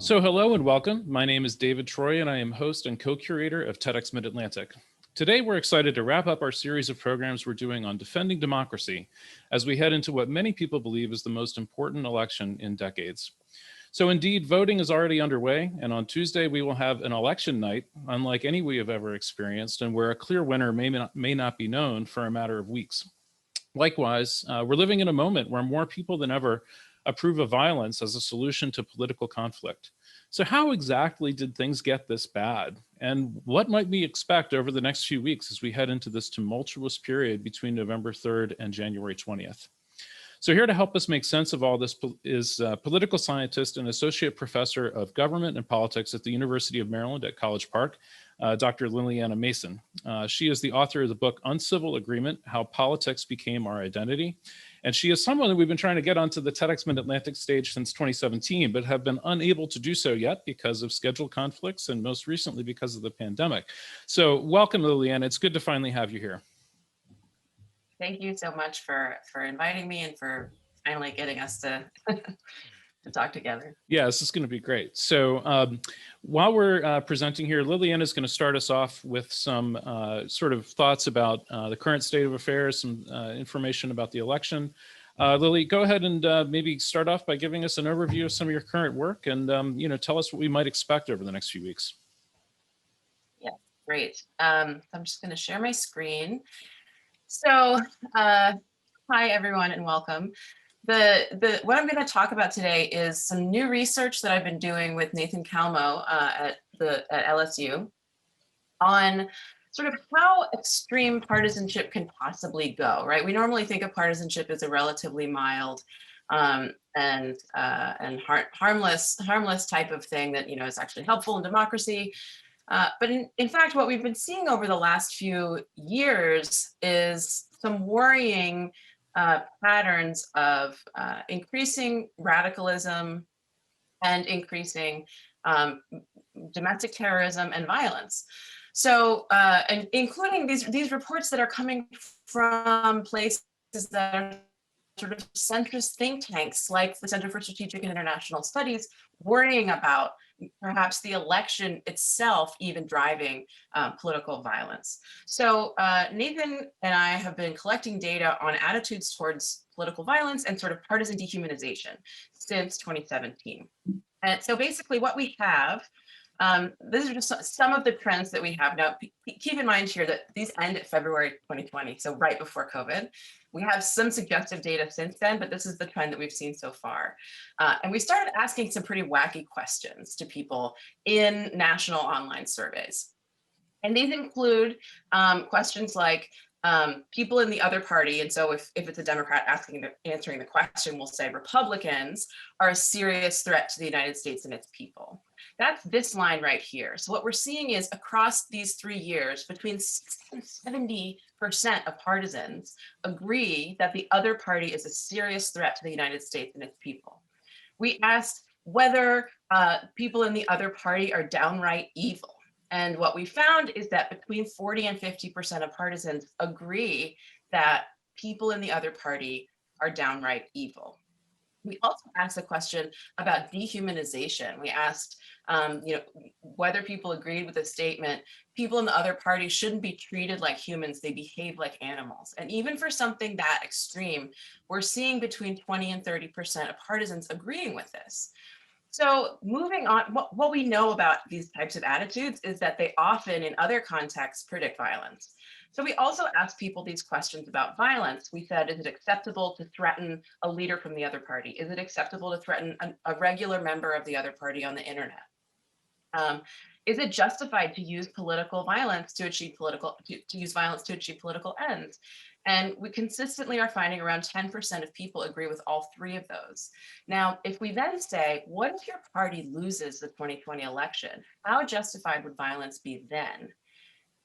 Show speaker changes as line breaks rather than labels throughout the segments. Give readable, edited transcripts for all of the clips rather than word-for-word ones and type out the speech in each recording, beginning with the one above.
So hello and welcome. My name is David Troy and I am host and co-curator of TEDxMidAtlantic. Today we're excited to wrap up our series of programs we're doing on defending democracy as we head into what many people believe is the most important election in decades. So indeed, voting is already underway, and on Tuesday we will have an election night unlike any we have ever experienced, and where a clear winner may not be known for a matter of weeks. Likewise, we're living in a moment where more people than ever approve of violence as a solution to political conflict. So how exactly did things get this bad? And what might we expect over the next few weeks as we head into this tumultuous period between November 3rd and January 20th? So here to help us make sense of all this is political scientist and associate professor of government and politics at the University of Maryland at College Park, Dr. Lilliana Mason. She is the author of the book Uncivil Agreement, How Politics Became Our Identity. And she is someone that we've been trying to get onto the TEDxMidAtlantic stage since 2017, but have been unable to do so yet because of schedule conflicts and most recently because of the pandemic. So welcome, Liliana. It's good to finally have you here.
Thank you so much for inviting me and for finally getting us to to talk together.
Yeah, this is going to be great. So while we're presenting here, Liliana is going to start us off with some sort of thoughts about the current state of affairs, some information about the election. Lily, go ahead and maybe start off by giving us an overview of some of your current work and tell us what we might expect over the next few weeks.
Yeah, great. I'm just going to share my screen. So hi, everyone, and welcome. What I'm going to talk about today is some new research that I've been doing with Nathan Calmo at LSU on sort of how extreme partisanship can possibly go, right? We normally think of partisanship as a relatively mild and harmless type of thing that is actually helpful in democracy. But in fact, what we've been seeing over the last few years is some worrying patterns of increasing radicalism and increasing domestic terrorism and violence. So, and including these reports that are coming from places that are sort of centrist think tanks like the Center for Strategic and International Studies, worrying about perhaps the election itself even driving political violence. So Nathan and I have been collecting data on attitudes towards political violence and sort of partisan dehumanization since 2017. And so basically what we have, these are just some of the trends that we have. Now, keep in mind here that these end at February 2020, so right before COVID. We have some suggestive data since then, but this is the trend that we've seen so far. And we started asking some pretty wacky questions to people in national online surveys. And these include questions like people in the other party. And so if it's a Democrat answering the question, we'll say Republicans are a serious threat to the United States and its people. That's this line right here. So what we're seeing is across these 3 years, between 60 and 70% of partisans agree that the other party is a serious threat to the United States and its people. We asked whether people in the other party are downright evil. And what we found is that between 40 and 50% of partisans agree that people in the other party are downright evil. We also asked a question about dehumanization. We asked, whether people agreed with the statement, people in the other party shouldn't be treated like humans, they behave like animals. And even for something that extreme, we're seeing between 20 and 30% of partisans agreeing with this. So moving on, what we know about these types of attitudes is that they often, in other contexts, predict violence. So we also asked people these questions about violence. We said, is it acceptable to threaten a leader from the other party? Is it acceptable to threaten a regular member of the other party on the internet? Is it justified to use political violence to achieve to use violence to achieve political ends? And we consistently are finding around 10% of people agree with all three of those. Now, if we then say, what if your party loses the 2020 election? How justified would violence be then?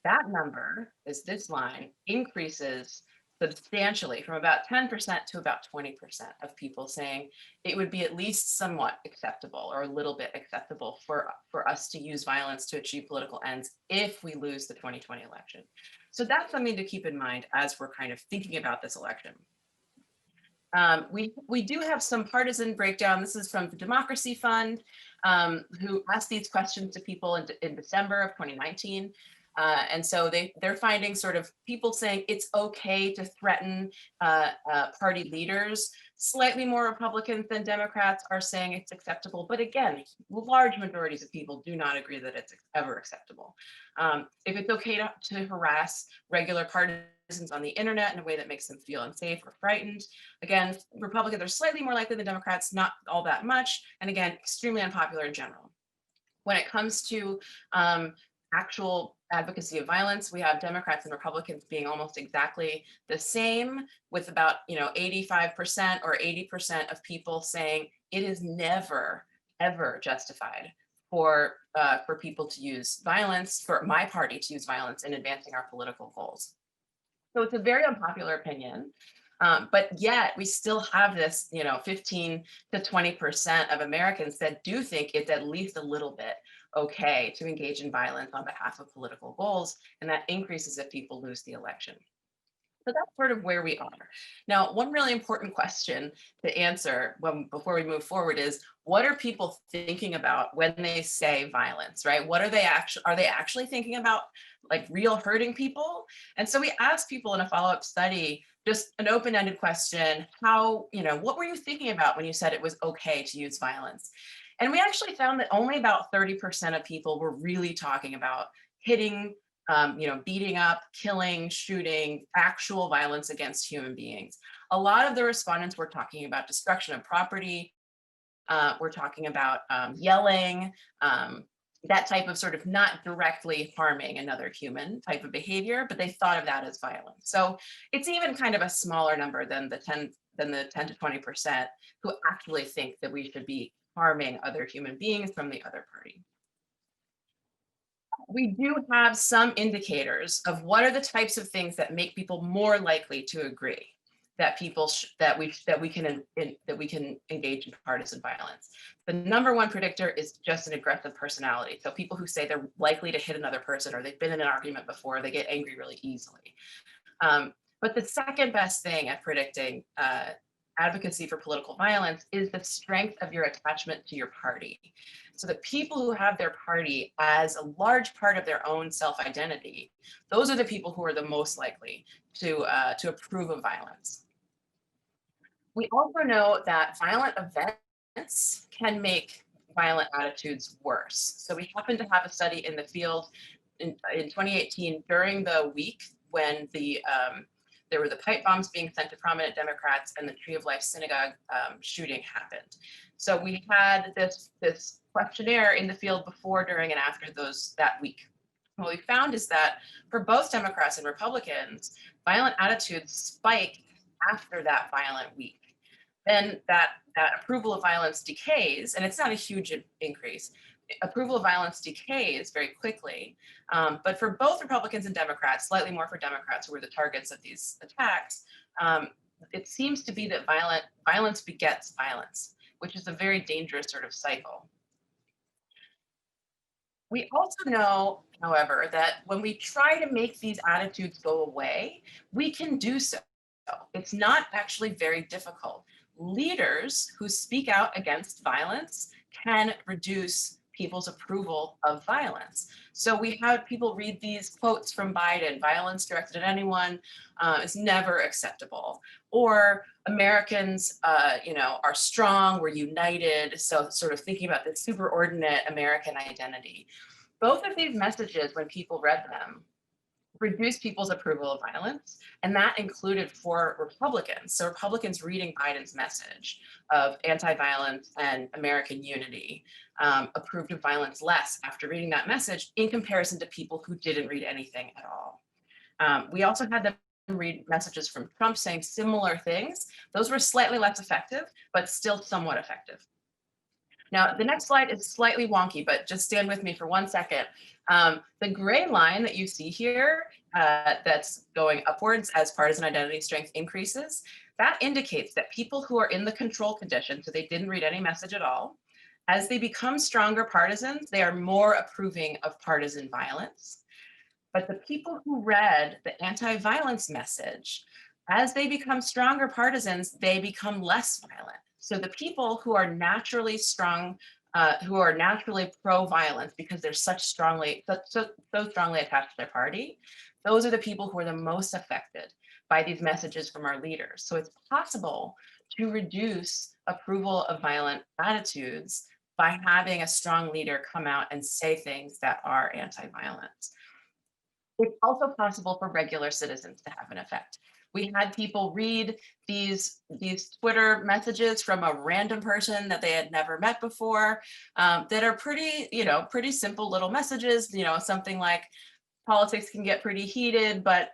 That number is this line increases substantially from about 10% to about 20% of people saying it would be at least somewhat acceptable or a little bit acceptable for us to use violence to achieve political ends if we lose the 2020 election. So that's something to keep in mind as we're kind of thinking about this election. We do have some partisan breakdown. This is from the Democracy Fund, who asked these questions to people in December of 2019. And so they're finding sort of people saying it's okay to threaten party leaders. Slightly more Republicans than Democrats are saying it's acceptable. But again, large majorities of people do not agree that it's ever acceptable. If it's okay to harass regular partisans on the internet in a way that makes them feel unsafe or frightened. Again, Republicans are slightly more likely than Democrats, not all that much. And again, extremely unpopular in general. When it comes to actual advocacy of violence, we have Democrats and Republicans being almost exactly the same, with about 85% or 80% of people saying it is never, ever justified for people to use violence, for my party to use violence in advancing our political goals. So it's a very unpopular opinion. But yet we still have this, 15 to 20% of Americans that do think it's at least a little bit okay to engage in violence on behalf of political goals, and that increases if people lose the election. So that's sort of where we are. Now, one really important question to answer before we move forward is, what are people thinking about when they say violence, right? What are they actually thinking about, like real hurting people? And so we asked people in a follow-up study, just an open-ended question, what were you thinking about when you said it was okay to use violence? And we actually found that only about 30% of people were really talking about hitting, beating up, killing, shooting, actual violence against human beings. A lot of the respondents were talking about destruction of property. We're talking about yelling, that type of sort of not directly harming another human type of behavior, but they thought of that as violence. So it's even kind of a smaller number than the 10 to 20% who actually think that we should be harming other human beings from the other party. We do have some indicators of what are the types of things that make people more likely to agree that we can engage in partisan violence. The number one predictor is just an aggressive personality. So people who say they're likely to hit another person, or they've been in an argument before, they get angry really easily. But the second best thing at predicting advocacy for political violence is the strength of your attachment to your party. So the people who have their party as a large part of their own self-identity, those are the people who are the most likely to approve of violence. We also know that violent events can make violent attitudes worse. So we happen to have a study in the field in 2018 during the week when there were the pipe bombs being sent to prominent Democrats and the Tree of Life synagogue shooting happened. So we had this questionnaire in the field before, during, and after that week. What we found is that for both Democrats and Republicans, violent attitudes spiked after that violent week. Then that approval of violence decays, and it's not a huge increase. Approval of violence decays very quickly. But for both Republicans and Democrats, slightly more for Democrats who were the targets of these attacks, it seems to be that violence begets violence, which is a very dangerous sort of cycle. We also know, however, that when we try to make these attitudes go away, we can do so. It's not actually very difficult. Leaders who speak out against violence can reduce people's approval of violence. So we had people read these quotes from Biden: violence directed at anyone is never acceptable. Or Americans, are strong, we're united. So sort of thinking about this superordinate American identity. Both of these messages, when people read them, reduce people's approval of violence, and that included for Republicans. So Republicans reading Biden's message of anti-violence and American unity approved of violence less after reading that message in comparison to people who didn't read anything at all. We also had them read messages from Trump saying similar things. Those were slightly less effective, but still somewhat effective. Now, the next slide is slightly wonky, but just stand with me for 1 second. The gray line that you see here that's going upwards as partisan identity strength increases, that indicates that people who are in the control condition, so they didn't read any message at all, as they become stronger partisans, they are more approving of partisan violence. But the people who read the anti-violence message, As they become stronger partisans, they become less violent. So the people who are naturally strong, who are naturally pro-violence because they're so strongly attached to their party, those are the people who are the most affected by these messages from our leaders. So it's possible to reduce approval of violent attitudes by having a strong leader come out and say things that are anti-violence. It's also possible for regular citizens to have an effect. We had people read these Twitter messages from a random person that they had never met before, that are pretty simple little messages, something like politics can get pretty heated, but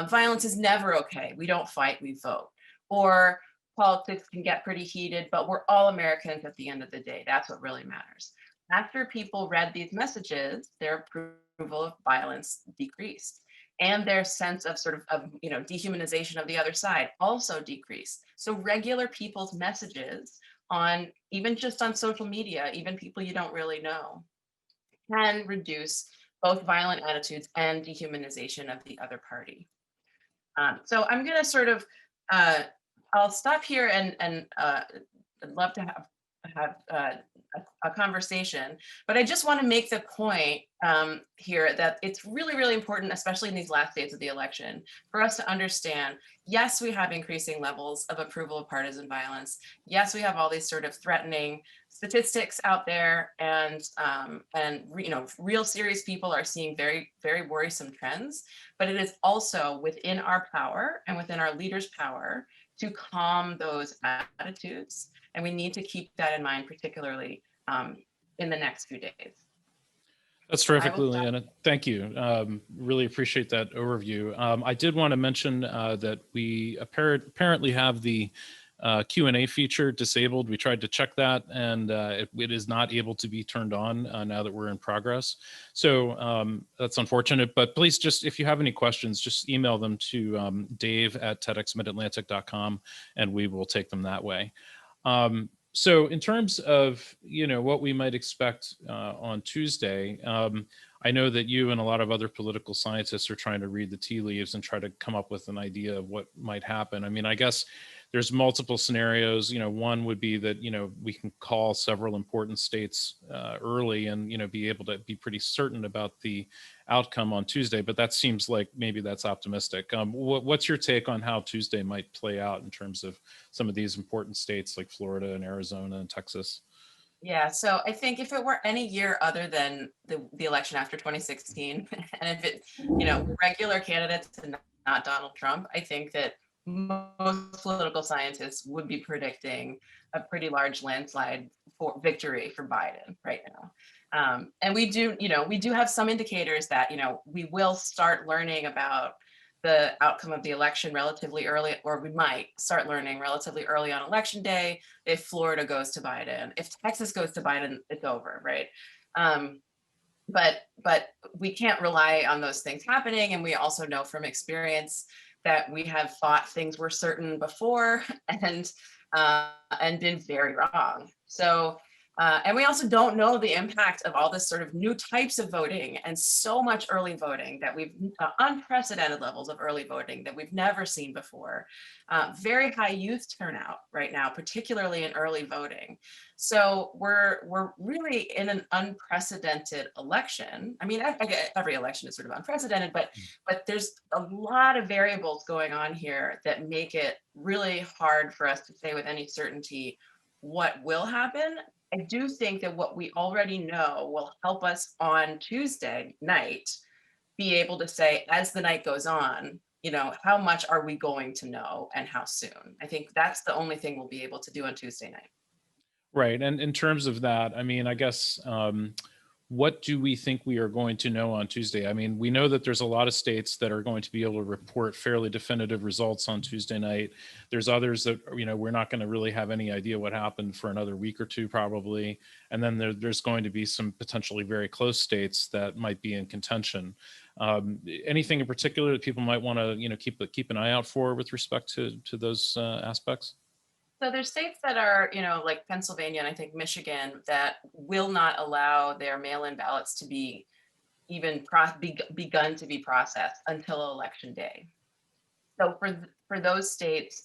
violence is never okay. We don't fight, we vote. Or politics can get pretty heated, but we're all Americans at the end of the day. That's what really matters. After people read these messages, their approval of violence decreased, and their sense of dehumanization of the other side also decreased. So regular people's messages on, even just on social media, even people you don't really know, can reduce both violent attitudes and dehumanization of the other party. So I'm going to I'll stop here and I'd love to have a conversation, but I just want to make the point here that it's really, really important, especially in these last days of the election, for us to understand, yes, we have increasing levels of approval of partisan violence. Yes, we have all these sort of threatening statistics out there, and real serious people are seeing very, very worrisome trends, but it is also within our power and within our leaders' power to calm those attitudes. And we need to keep that in mind, particularly in the next few days.
That's terrific, Liliana. Thank you. Really appreciate that overview. I did want to mention that we apparently have the Q&A feature disabled. We tried to check that, and it is not able to be turned on now that we're in progress. So that's unfortunate, but please just, if you have any questions, just email them to dave@TEDxMidAtlantic.com, and we will take them that way. So in terms of, what we might expect on Tuesday, I know that you and a lot of other political scientists are trying to read the tea leaves and try to come up with an idea of what might happen. I mean, I guess there's multiple scenarios. One would be that, we can call several important states early and, be able to be pretty certain about the outcome on Tuesday, but that seems like maybe that's optimistic. What's your take on how Tuesday might play out in terms of some of these important states like Florida and Arizona and Texas?
Yeah, so I think if it were any year other than the election after 2016, and if it, regular candidates and not Donald Trump, I think that most political scientists would be predicting a pretty large landslide for victory for Biden right now. And we do have some indicators that, we will start learning about the outcome of the election relatively early, or we might start learning relatively early on election day. If Florida goes to Biden, if Texas goes to Biden, it's over, right? But we can't rely on those things happening. And we also know from experience that we have thought things were certain before and been very wrong. So, and we also don't know the impact of all this sort of new types of voting and so much early voting that we've unprecedented levels of early voting that we've never seen before. Very high youth turnout right now, particularly in early voting. So we're really in an unprecedented election. I mean, every election is sort of unprecedented, but there's a lot of variables going on here that make it really hard for us to say with any certainty what will happen. I do think that what we already know will help us on Tuesday night be able to say, as the night goes on, how much are we going to know and how soon? I think that's the only thing we'll be able to do on Tuesday night.
Right. And in terms of that, I mean, I guess, what do we think we are going to know on Tuesday? I mean, we know that there's a lot of states that are going to be able to report fairly definitive results on Tuesday night. There's others that, we're not going to really have any idea what happened for another week or two, probably. And then there's going to be some potentially very close states that might be in contention. Anything in particular that people might want to, keep an eye out for with respect to those aspects?
So there's states that are, like Pennsylvania and I think Michigan, that will not allow their mail-in ballots to be even begun to be processed until election day. So for those states,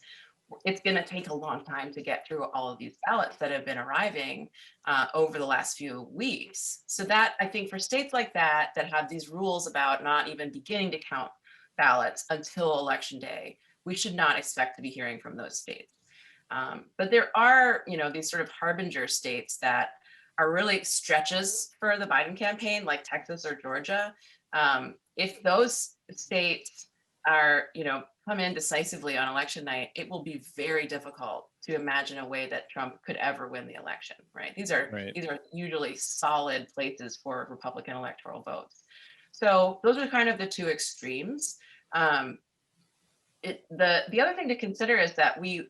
it's going to take a long time to get through all of these ballots that have been arriving over the last few weeks. So that, I think, for states like that have these rules about not even beginning to count ballots until election day, we should not expect to be hearing from those states. But there are, these sort of harbinger states that are really stretches for the Biden campaign, like Texas or Georgia. If those states are, come in decisively on election night, it will be very difficult to imagine a way that Trump could ever win the election, right? These are usually solid places for Republican electoral votes. So those are kind of the two extremes. The other thing to consider is that we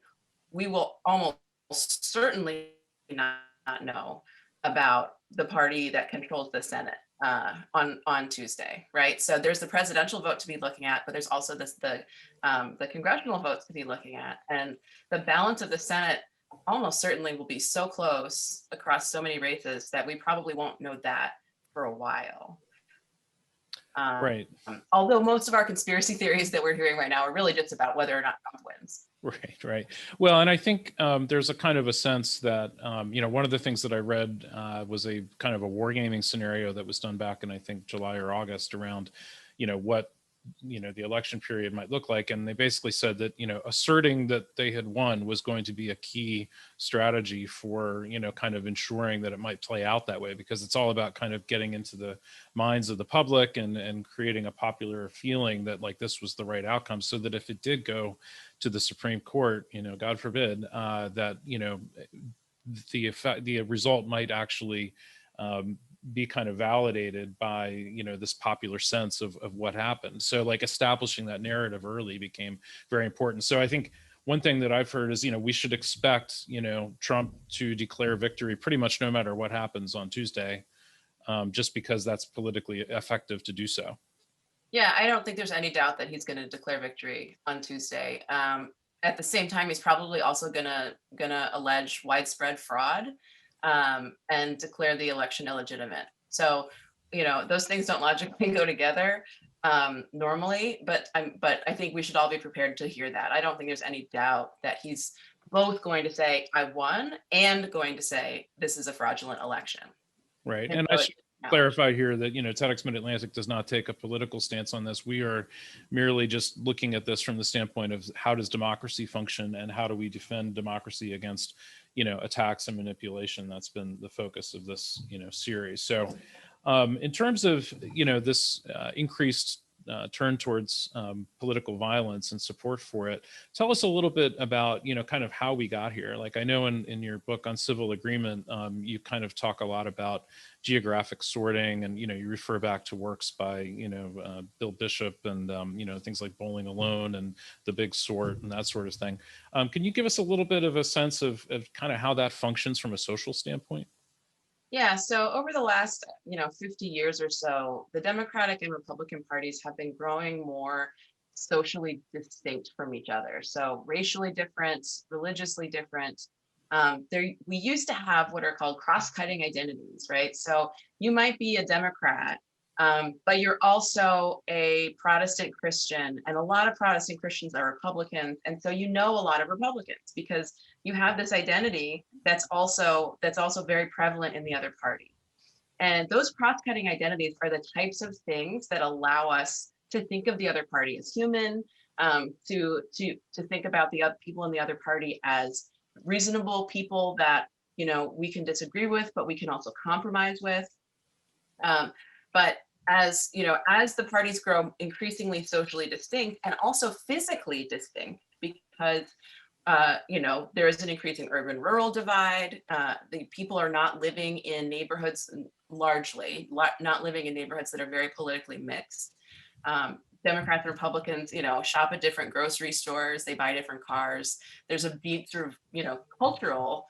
will almost certainly not know about the party that controls the Senate on Tuesday, right? So there's the presidential vote to be looking at, but there's also the congressional votes to be looking at, and the balance of the Senate almost certainly will be so close across so many races that we probably won't know that for a while.
Right.
Although most of our conspiracy theories that we're hearing right now are really just about whether or not Trump wins.
Right. Well, and I think there's a kind of a sense that, one of the things that I read was a kind of a wargaming scenario that was done back in, I think, July or August around, what, the election period might look like. And they basically said that, asserting that they had won was going to be a key strategy for, kind of ensuring that it might play out that way, because it's all about kind of getting into the minds of the public and creating a popular feeling that like this was the right outcome, so that if it did go to the Supreme Court, God forbid, that, the result might actually be kind of validated by, this popular sense of what happened. So like establishing that narrative early became very important. So I think one thing that I've heard is, we should expect, Trump to declare victory pretty much no matter what happens on Tuesday, just because that's politically effective to do so.
Yeah, I don't think there's any doubt that he's going to declare victory on Tuesday. At the same time, he's probably also gonna allege widespread fraud and declare the election illegitimate. So, those things don't logically go together normally. But I think we should all be prepared to hear that. I don't think there's any doubt that he's both going to say I won and going to say this is a fraudulent election.
Right, and I should clarify here that, TEDxMidAtlantic does not take a political stance on this. We are merely just looking at this from the standpoint of how does democracy function and how do we defend democracy against, attacks and manipulation. That's been the focus of this, series. So in terms of, this increased turn towards political violence and support for it, tell us a little bit about, kind of how we got here. Like I know in your book Uncivil Agreement, you kind of talk a lot about geographic sorting, and you refer back to works by Bill Bishop and things like Bowling Alone and The Big Sort and that sort of thing. Can you give us a little bit of a sense of kind of how that functions from a social standpoint?
Yeah, so over the last, 50 years or so, the Democratic and Republican parties have been growing more socially distinct from each other. So racially different, religiously different. We used to have what are called cross-cutting identities, right? So you might be a Democrat, but you're also a Protestant Christian, and a lot of Protestant Christians are Republicans, and so a lot of Republicans because you have this identity that's also very prevalent in the other party. And those cross-cutting identities are the types of things that allow us to think of the other party as human, to think about the other people in the other party as reasonable people that we can disagree with, but we can also compromise with. But as as the parties grow increasingly socially distinct and also physically distinct, because there is an increasing urban-rural divide. The people are not living in neighborhoods, largely not living in neighborhoods that are very politically mixed. Democrats and Republicans, shop at different grocery stores. They buy different cars. There's a deep sort of, cultural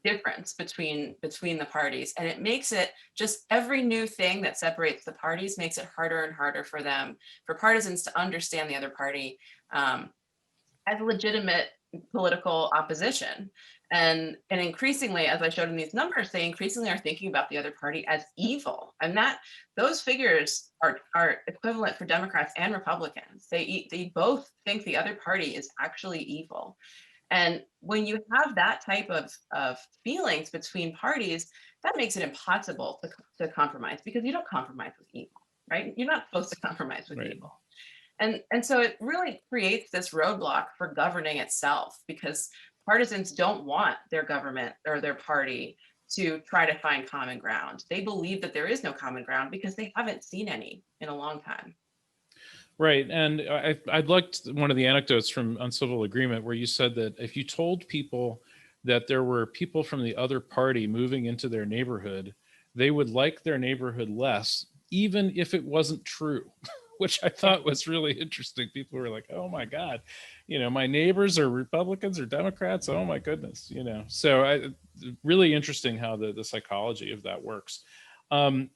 difference between the parties, and it makes it just every new thing that separates the parties makes it harder and harder for partisans to understand the other party as legitimate political opposition. And increasingly, as I showed in these numbers, they increasingly are thinking about the other party as evil. And that those figures are equivalent for Democrats and Republicans. They both think the other party is actually evil. And when you have that type of feelings between parties, that makes it impossible to compromise, because you don't compromise with evil, right? You're not supposed to compromise with
Right.
evil. And so it really creates this roadblock for governing itself, because partisans don't want their government or their party to try to find common ground. They believe that there is no common ground because they haven't seen any in a long time.
Right. And I liked one of the anecdotes from Uncivil Agreement where you said that if you told people that there were people from the other party moving into their neighborhood, they would like their neighborhood less, even if it wasn't true, which I thought was really interesting. People were like, oh my God, my neighbors are Republicans or Democrats. Oh my goodness, So really interesting how the psychology of that works.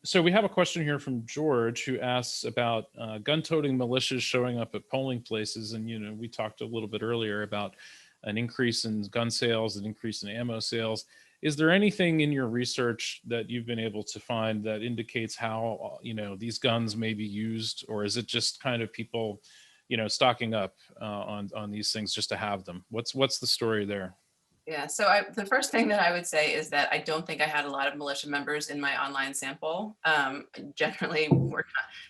So we have a question here from George, who asks about gun-toting militias showing up at polling places. And, we talked a little bit earlier about an increase in gun sales, an increase in ammo sales. Is there anything in your research that you've been able to find that indicates how, these guns may be used, or is it just kind of people, stocking up on these things just to have them? What's the story there?
Yeah, so the first thing that I would say is that I don't think I had a lot of militia members in my online sample. Generally,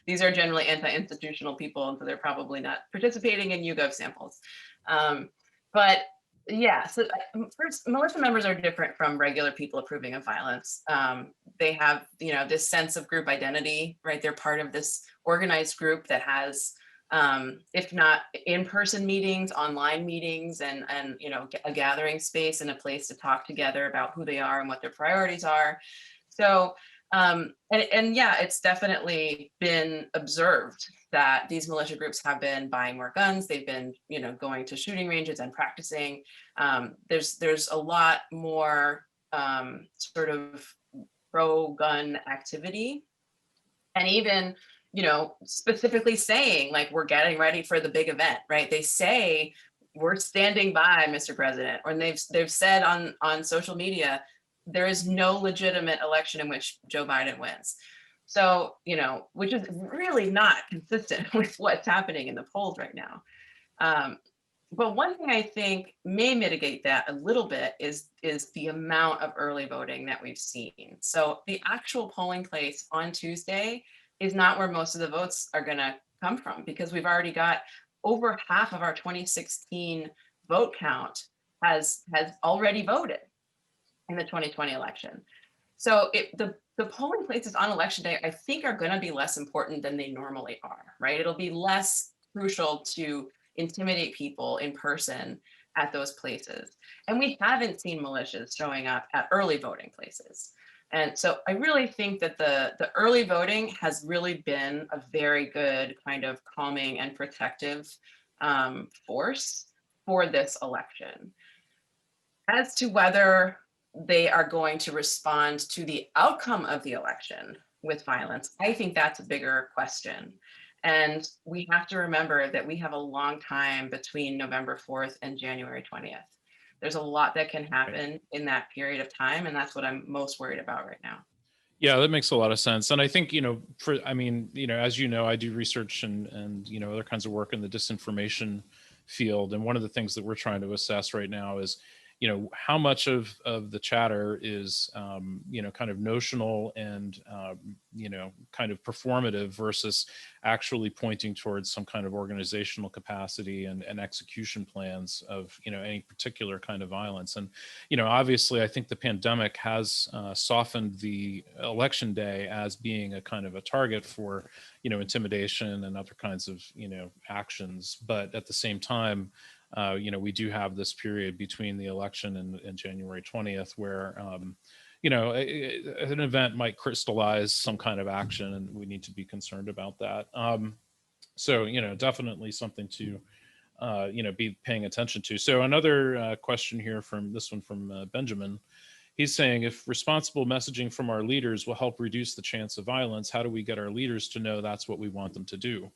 these are generally anti-institutional people, and so they're probably not participating in YouGov samples. But yeah, so first, militia members are different from regular people approving of violence. They have, this sense of group identity, right? They're part of this organized group that has, if not in-person meetings, online meetings, and a gathering space and a place to talk together about who they are and what their priorities are. So and yeah, it's definitely been observed that these militia groups have been buying more guns. They've been going to shooting ranges and practicing. There's a lot more sort of pro-gun activity, and even specifically saying, like, we're getting ready for the big event, right? They say, we're standing by, Mr. President, or they've said on social media, there is no legitimate election in which Joe Biden wins. So, which is really not consistent with what's happening in the polls right now. But one thing I think may mitigate that a little bit is the amount of early voting that we've seen. So the actual polling place on Tuesday is not where most of the votes are going to come from, because we've already got over half of our 2016 vote count has already voted in the 2020 election. So the polling places on election day, I think, are going to be less important than they normally are, right? It'll be less crucial to intimidate people in person at those places. And we haven't seen militias showing up at early voting places. And so I really think that the early voting has really been a very good kind of calming and protective force for this election. As to whether they are going to respond to the outcome of the election with violence, I think that's a bigger question. And we have to remember that we have a long time between November 4th and January 20th. There's a lot that can happen in that period of time, and that's what I'm most worried about right now.
Yeah, that makes a lot of sense. And I think, as I do research and other kinds of work in the disinformation field. And one of the things that we're trying to assess right now is, how much of the chatter is, kind of notional and, kind of performative versus actually pointing towards some kind of organizational capacity and execution plans of, any particular kind of violence. And, obviously, I think the pandemic has softened the election day as being a kind of a target for, intimidation and other kinds of, actions. But at the same time, we do have this period between the election and January 20th where, an event might crystallize some kind of action, and we need to be concerned about that. So, definitely something to, be paying attention to. So another question here from Benjamin. He's saying, if responsible messaging from our leaders will help reduce the chance of violence, how do we get our leaders to know that's what we want them to do?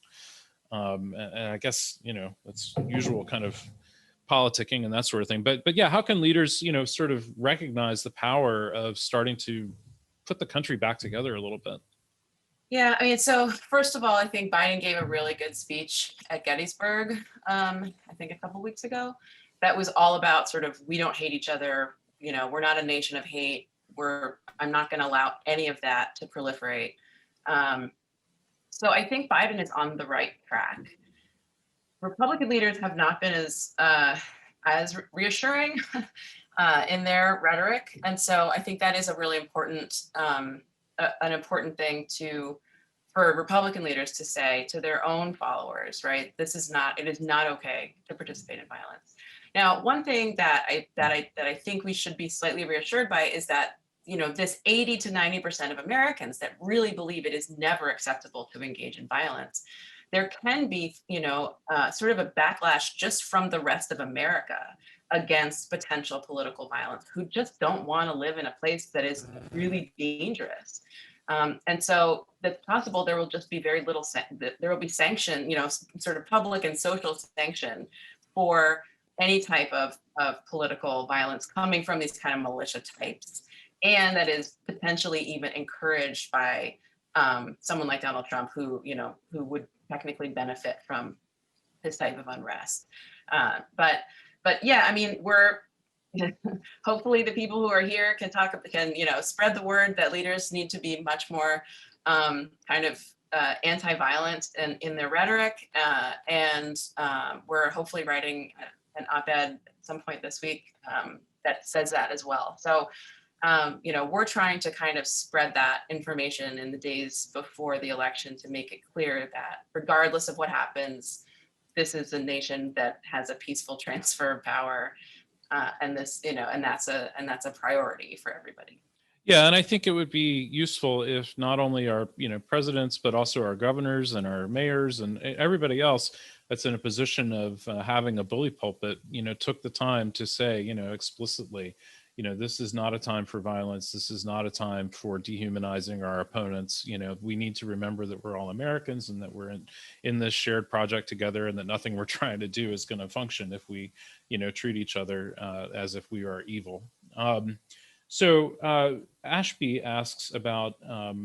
And I guess, that's usual kind of politicking and that sort of thing. But yeah, how can leaders, sort of recognize the power of starting to put the country back together a little bit?
Yeah, I mean, so first of all, I think Biden gave a really good speech at Gettysburg, I think a couple weeks ago, that was all about sort of, we don't hate each other, we're not a nation of hate. I'm not going to allow any of that to proliferate. So I think Biden is on the right track. Republican leaders have not been as reassuring in their rhetoric, and so I think that is a really important an important thing for Republican leaders to say to their own followers, right? It is not okay to participate in violence. Now, one thing that I think we should be slightly reassured by is that this 80 to 90% of Americans that really believe it is never acceptable to engage in violence, there can be sort of a backlash just from the rest of America against potential political violence, who just don't want to live in a place that is really dangerous. And so it's possible there will just be very little, there will be sanction, sort of public and social sanction for any type of political violence coming from these kind of militia types. And that is potentially even encouraged by someone like Donald Trump, who would technically benefit from this type of unrest. But yeah, I mean, hopefully the people who are here can spread the word that leaders need to be much more kind of anti-violent in their rhetoric. And we're hopefully writing an op-ed at some point this week that says that as well. So, we're trying to kind of spread that information in the days before the election to make it clear that regardless of what happens, this is a nation that has a peaceful transfer of power. And that's a priority for everybody.
Yeah, and I think it would be useful if not only our presidents, but also our governors and our mayors and everybody else that's in a position of having a bully pulpit, took the time to say, explicitly, this is not a time for violence. This is not a time for dehumanizing our opponents. We need to remember that we're all Americans and that we're in this shared project together, and that nothing we're trying to do is going to function if we, treat each other as if we are evil. So Ashby asks about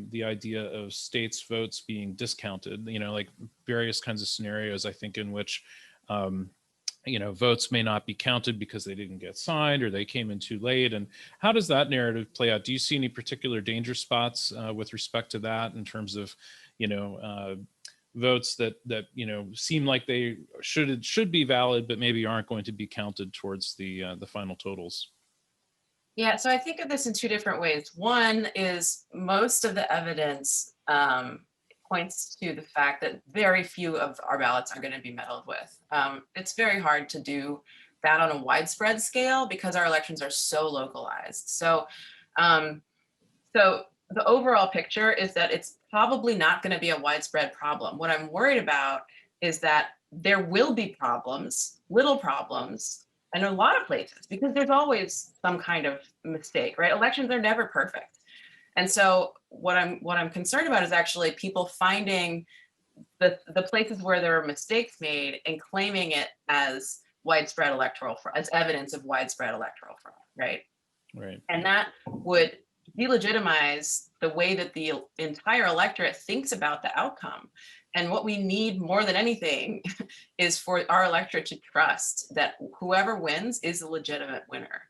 the idea of states' votes being discounted, like various kinds of scenarios, I think, in which votes may not be counted because they didn't get signed or they came in too late. And how does that narrative play out? Do you see any particular danger spots with respect to that in terms of, votes that seem like they should be valid, but maybe aren't going to be counted towards the final totals?
Yeah, so I think of this in two different ways. One is most of the evidence points to the fact that very few of our ballots are going to be meddled with. It's very hard to do that on a widespread scale because our elections are so localized. So the overall picture is that it's probably not going to be a widespread problem. What I'm worried about is that there will be problems, little problems, in a lot of places, because there's always some kind of mistake, right? Elections are never perfect. And so what I'm concerned about is actually people finding the places where there are mistakes made and claiming it as widespread electoral fraud, as evidence of widespread electoral fraud, right?
Right.
And that would delegitimize the way that the entire electorate thinks about the outcome. And what we need more than anything is for our electorate to trust that whoever wins is a legitimate winner.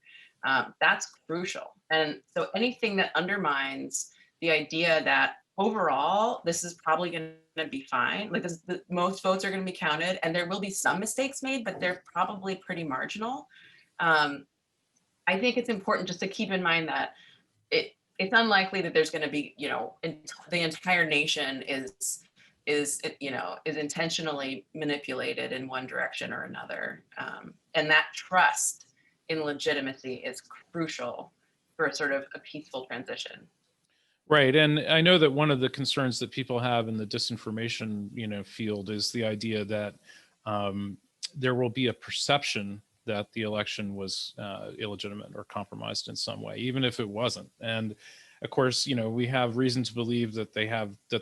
That's crucial. And so anything that undermines the idea that overall, this is probably going to be fine, like most votes are going to be counted and there will be some mistakes made, but they're probably pretty marginal. I think it's important just to keep in mind that it's unlikely that there's going to be, the entire nation is intentionally manipulated in one direction or another. And that trust in legitimacy is crucial for sort of a peaceful transition.
Right. And I know that one of the concerns that people have in the disinformation, field is the idea that there will be a perception that the election was illegitimate or compromised in some way, even if it wasn't. And of course, we have reason to believe that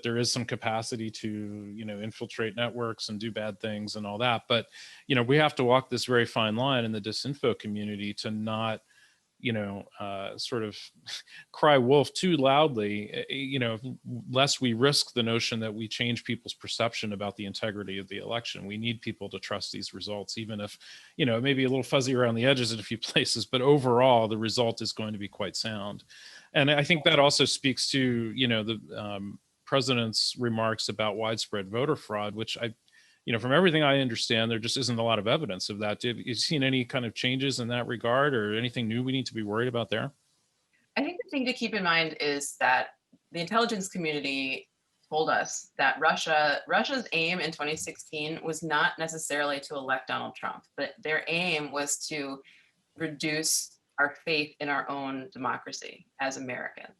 there is some capacity to, infiltrate networks and do bad things and all that. But, we have to walk this very fine line in the disinfo community to not, sort of cry wolf too loudly, lest we risk the notion that we change people's perception about the integrity of the election. We need people to trust these results, even if, it may be a little fuzzy around the edges in a few places, but overall, the result is going to be quite sound. And I think that also speaks to, the president's remarks about widespread voter fraud, which from everything I understand, there just isn't a lot of evidence of that. Have you seen any kind of changes in that regard, or anything new we need to be worried about there?
I think the thing to keep in mind is that the intelligence community told us that Russia's aim in 2016 was not necessarily to elect Donald Trump, but their aim was to reduce our faith in our own democracy as Americans.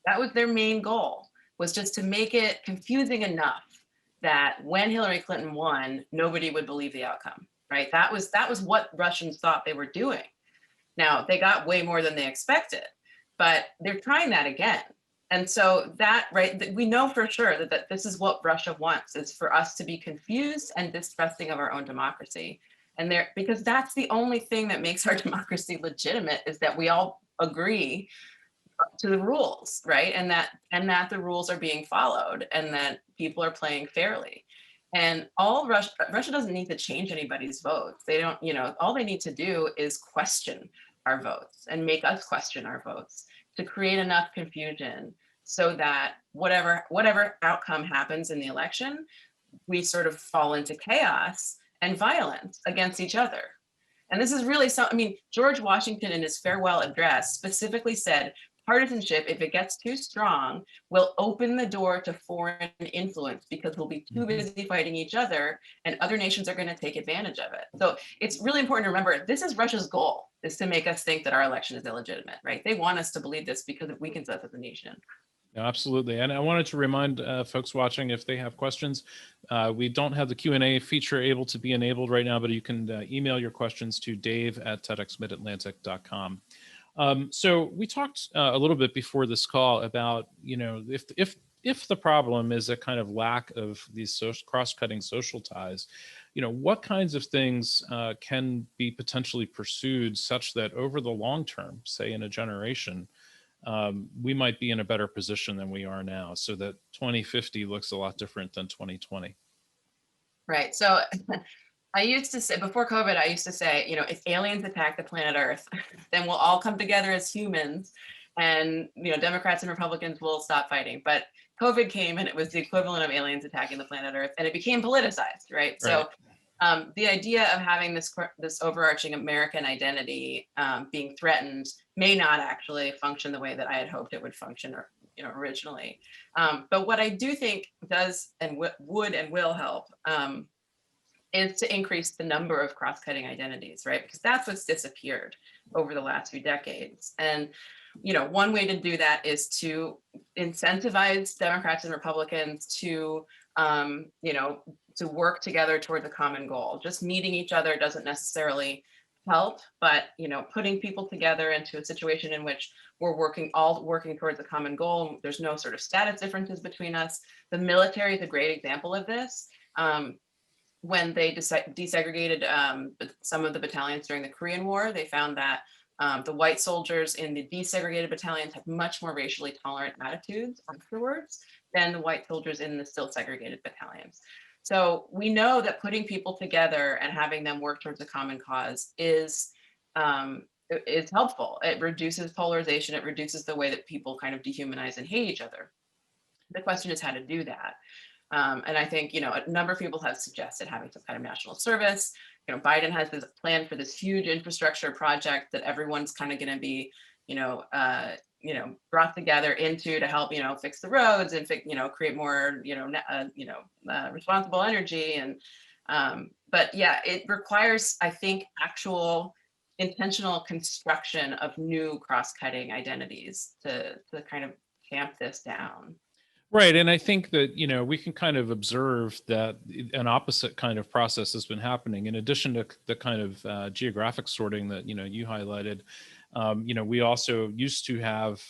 That was their main goal, was just to make it confusing enough that when Hillary Clinton won, nobody would believe the outcome, right? That was what Russians thought they were doing. Now, they got way more than they expected, but they're trying that again. And so we know for sure that this is what Russia wants, is for us to be confused and distrusting of our own democracy. And because that's the only thing that makes our democracy legitimate, is that we all agree to the rules, right? And that the rules are being followed, and that people are playing fairly. And Russia doesn't need to change anybody's votes. They don't, all they need to do is question our votes and make us question our votes to create enough confusion so that whatever outcome happens in the election, we sort of fall into chaos and violence against each other. And this is really George Washington in his farewell address specifically said, partisanship, if it gets too strong, will open the door to foreign influence, because we'll be too busy fighting each other and other nations are going to take advantage of it. So it's really important to remember, this is Russia's goal, is to make us think that our election is illegitimate, right? They want us to believe this because it weakens us as a nation.
No, absolutely. And I wanted to remind folks watching, if they have questions, we don't have the Q&A feature able to be enabled right now, but you can email your questions to dave@TEDxMidAtlantic.com. So we talked a little bit before this call about, if the problem is a kind of lack of these cross-cutting social ties, what kinds of things can be potentially pursued such that over the long term, say in a generation, we might be in a better position than we are now, so that 2050 looks a lot different than 2020.
Right. So I used to say, before COVID, if aliens attack the planet Earth, then we'll all come together as humans, and Democrats and Republicans will stop fighting. But COVID came, and it was the equivalent of aliens attacking the planet Earth, and it became politicized, right? So the idea of having this overarching American identity being threatened may not actually function the way that I had hoped it would function, originally. But what I do think does and would and will help is to increase the number of cross-cutting identities, right? Because that's what's disappeared over the last few decades. And one way to do that is to incentivize Democrats and Republicans to work together towards a common goal. Just meeting each other doesn't necessarily help, but putting people together into a situation in which we're all working towards a common goal. There's no sort of status differences between us. The military is a great example of this. When they desegregated some of the battalions during the Korean War, they found that the white soldiers in the desegregated battalions had much more racially tolerant attitudes afterwards than the white soldiers in the still segregated battalions. So we know that putting people together and having them work towards a common cause is helpful. It reduces polarization. It reduces the way that people kind of dehumanize and hate each other. The question is how to do that. And I think, a number of people have suggested having some kind of national service. Biden has this plan for this huge infrastructure project that everyone's kind of going to be, brought together into to help, fix the roads and create more, responsible energy. And, but yeah, it requires, I think, actual intentional construction of new cross-cutting identities to kind of tamp this down.
Right. And I think that, we can kind of observe that an opposite kind of process has been happening, in addition to the kind of geographic sorting that, you highlighted. We also used to have,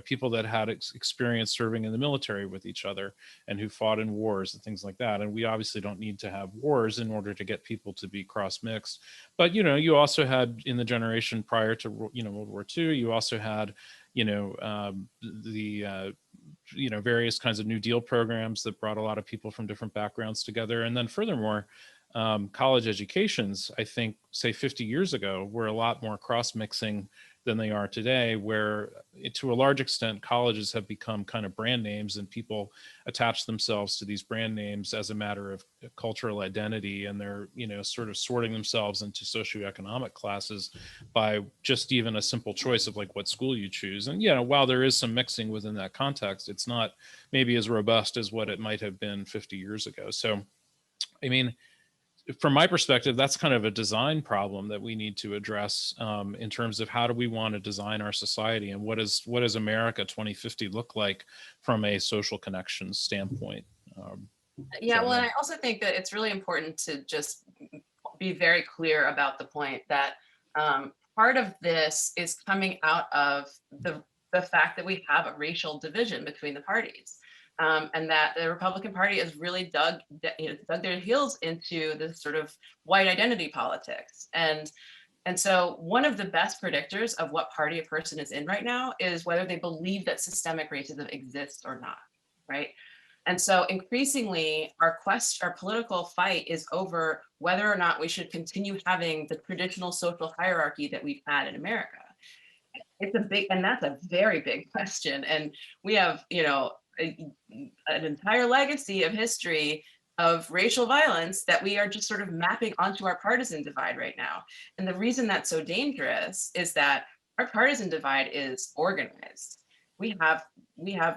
people that had experience serving in the military with each other and who fought in wars and things like that. And we obviously don't need to have wars in order to get people to be cross-mixed. But, you also had in the generation prior to, World War II, you also had, various kinds of New Deal programs that brought a lot of people from different backgrounds together. And then furthermore, college educations, I think, say 50 years ago, were a lot more cross-mixing than they are today, where to a large extent, colleges have become kind of brand names and people attach themselves to these brand names as a matter of cultural identity. And they're, sort of sorting themselves into socioeconomic classes by just even a simple choice of like what school you choose. And, while there is some mixing within that context, it's not maybe as robust as what it might have been 50 years ago. So, I mean, from my perspective, that's kind of a design problem that we need to address in terms of how do we want to design our society and what does America 2050 look like from a social connections standpoint.
Well, and I also think that it's really important to just be very clear about the point that part of this is coming out of the fact that we have a racial division between the parties. And that the Republican Party has really dug their heels into this sort of white identity politics. And so one of the best predictors of what party a person is in right now is whether they believe that systemic racism exists or not, right? And so increasingly, our political fight is over whether or not we should continue having the traditional social hierarchy that we've had in America. That's a very big question. And we have, an entire legacy of history of racial violence that we are just sort of mapping onto our partisan divide right now. And the reason that's so dangerous is that our partisan divide is organized. We have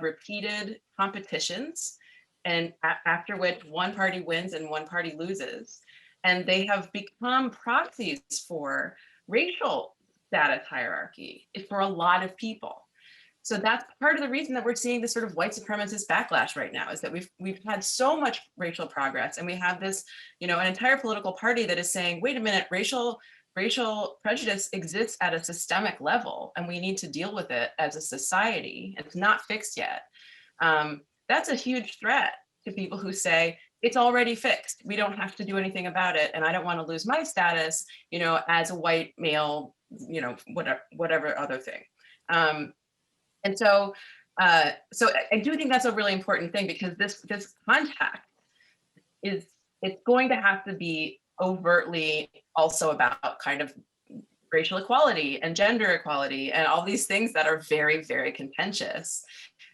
repeated competitions, and after which one party wins and one party loses. And they have become proxies for racial status hierarchy for a lot of people. So that's part of the reason that we're seeing this sort of white supremacist backlash right now, is that we've had so much racial progress, and we have this, an entire political party that is saying, wait a minute, racial prejudice exists at a systemic level, and we need to deal with it as a society. It's not fixed yet. That's a huge threat to people who say it's already fixed. We don't have to do anything about it, and I don't want to lose my status, as a white male, whatever other thing. And so I do think that's a really important thing, because this contact it's going to have to be overtly also about kind of racial equality and gender equality and all these things that are very, very contentious,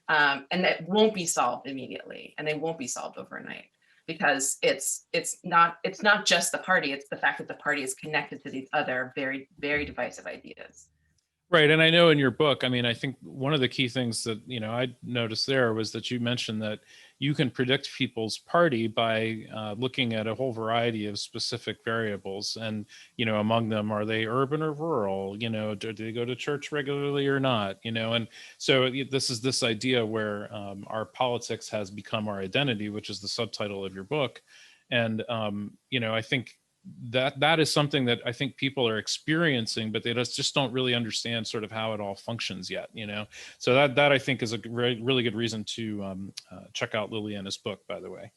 and that won't be solved immediately, and they won't be solved overnight, because it's not just the party, it's the fact that the party is connected to these other very, very divisive ideas.
Right. And I know in your book, I think one of the key things that, I noticed there was that you mentioned that you can predict people's party by looking at a whole variety of specific variables. And, among them, are they urban or rural? Do they go to church regularly or not? And so this is this idea where our politics has become our identity, which is the subtitle of your book. And, I think that is something that I think people are experiencing, but they just don't really understand sort of how it all functions yet, So that I think is a really good reason to check out Liliana's book, by the way.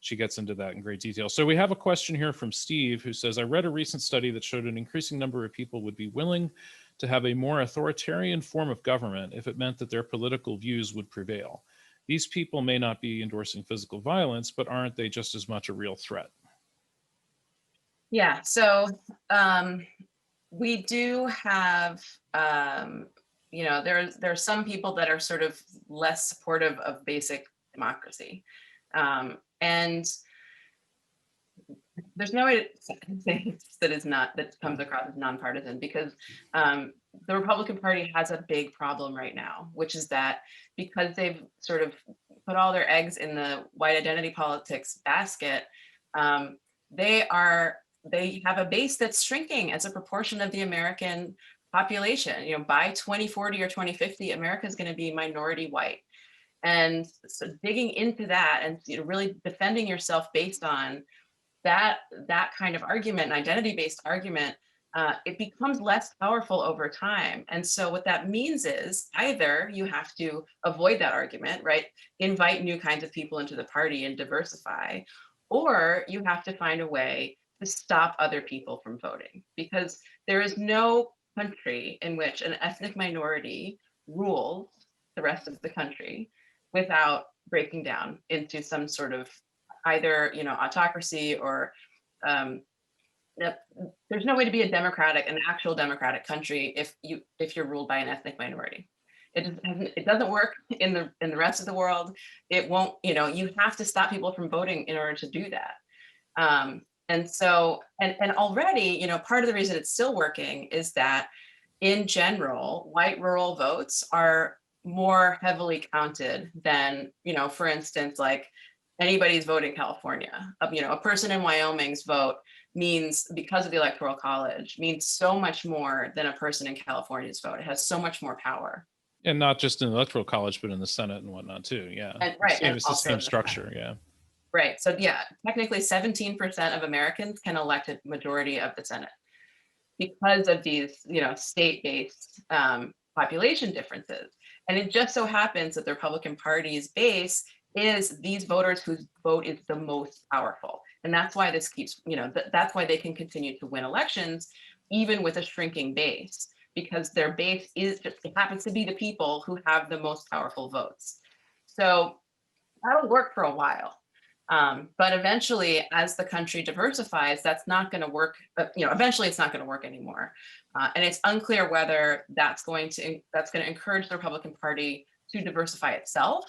She gets into that in great detail. So we have a question here from Steve, who says, I read a recent study that showed an increasing number of people would be willing to have a more authoritarian form of government if it meant that their political views would prevail. These people may not be endorsing physical violence, but aren't they just as much a real threat?
Yeah, so we do have, there are some people that are sort of less supportive of basic democracy. And there's no way to say that comes across as nonpartisan, because the Republican Party has a big problem right now, which is that because they've sort of put all their eggs in the white identity politics basket, they have a base that's shrinking as a proportion of the American population. By 2040 or 2050, America is going to be minority white. And so digging into that and really defending yourself based on that kind of argument, an identity-based argument, it becomes less powerful over time. And so what that means is either you have to avoid that argument, right? Invite new kinds of people into the party and diversify, or you have to find a way to stop other people from voting, because there is no country in which an ethnic minority rules the rest of the country without breaking down into some sort of either, autocracy or um, there's no way to be an actual democratic country if you're ruled by an ethnic minority. It doesn't work in the rest of the world. It won't, you have to stop people from voting in order to do that. And so, and already, part of the reason it's still working is that in general, white rural votes are more heavily counted than, for instance, like anybody's vote in California. A person in Wyoming's vote means, because of the Electoral College, means so much more than a person in California's vote. It has so much more power.
And not just in the Electoral College, but in the Senate and whatnot too. Yeah.
And right.
It's the same structure. Yeah.
Right. So yeah, technically 17% of Americans can elect a majority of the Senate because of these, state-based population differences. And it just so happens that the Republican Party's base is these voters whose vote is the most powerful. And that's why this keeps, that's why they can continue to win elections, even with a shrinking base, because their base is just, it happens to be the people who have the most powerful votes. So that'll work for a while. But eventually, as the country diversifies, that's not going to work. Eventually it's not going to work anymore. And it's unclear whether that's going to encourage the Republican Party to diversify itself,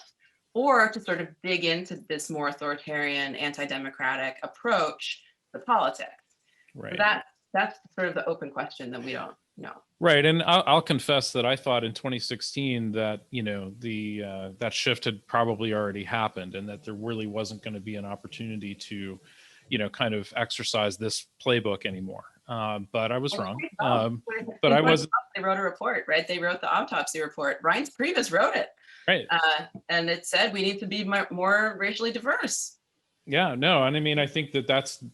or to sort of dig into this more authoritarian, anti-democratic approach to politics.
Right.
So that's sort of the open question that we don't know.
Right, and I'll confess that I thought in 2016 that that shift had probably already happened, and that there really wasn't going to be an opportunity to, kind of exercise this playbook anymore. But I was wrong. But I wasn't.
They wrote a report, right? They wrote the autopsy report. Reince Priebus wrote it.
Right.
And it said we need to be more racially diverse.
Yeah, no, and I mean, I think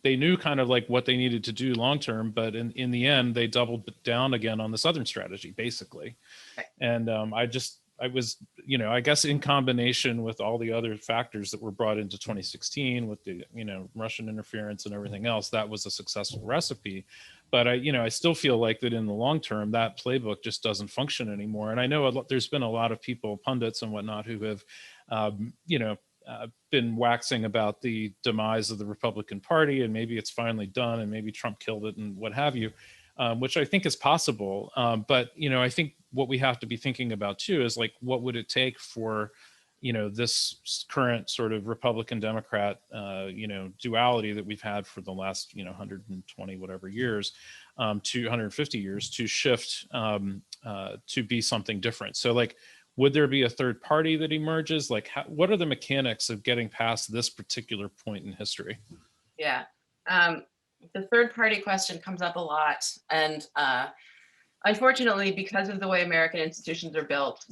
they knew kind of like what they needed to do long term, but in the end, they doubled down again on the Southern strategy, basically.
Right.
And I was, I guess in combination with all the other factors that were brought into 2016 with the, Russian interference and everything else, that was a successful recipe. But I still feel like that in the long term, that playbook just doesn't function anymore. And I know there's been a lot of people, pundits and whatnot, who have, been waxing about the demise of the Republican Party, and maybe it's finally done, and maybe Trump killed it and what have you, which I think is possible. But, I think what we have to be thinking about too is like, what would it take for, this current sort of Republican Democrat, duality that we've had for the last, 120 whatever years, to 150 years to shift to be something different. So like, would there be a third party that emerges? Like, what are the mechanics of getting past this particular point in history?
Yeah, the third party question comes up a lot. And unfortunately, because of the way American institutions are built,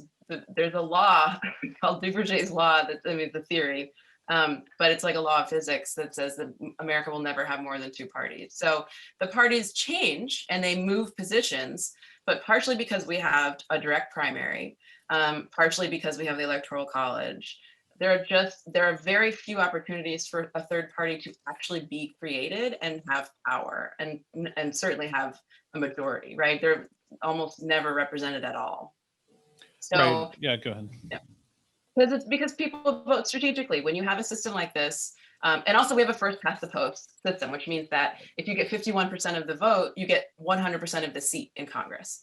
there's a law called Duverger's law, the theory, but it's like a law of physics that says that America will never have more than two parties. So the parties change and they move positions, but partially because we have a direct primary, partially because we have the Electoral College. There are very few opportunities for a third party to actually be created and have power and certainly have a majority, right? They're almost never represented at all. So
right. Yeah, go ahead.
Yeah. Because people vote strategically. When you have a system like this, and also we have a first past the post system, which means that if you get 51% of the vote, you get 100% of the seat in Congress.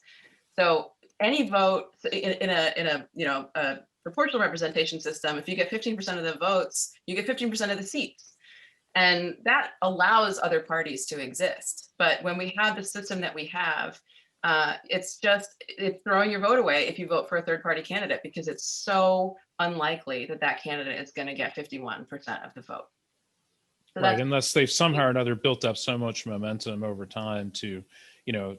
So any vote in a proportional representation system, if you get 15% of the votes, you get 15% of the seats. And that allows other parties to exist. But when we have the system that we have, it's throwing your vote away if you vote for a third party candidate, because it's so unlikely that candidate is going to get 51% of the vote. So
right, unless they've somehow or another built up so much momentum over time to,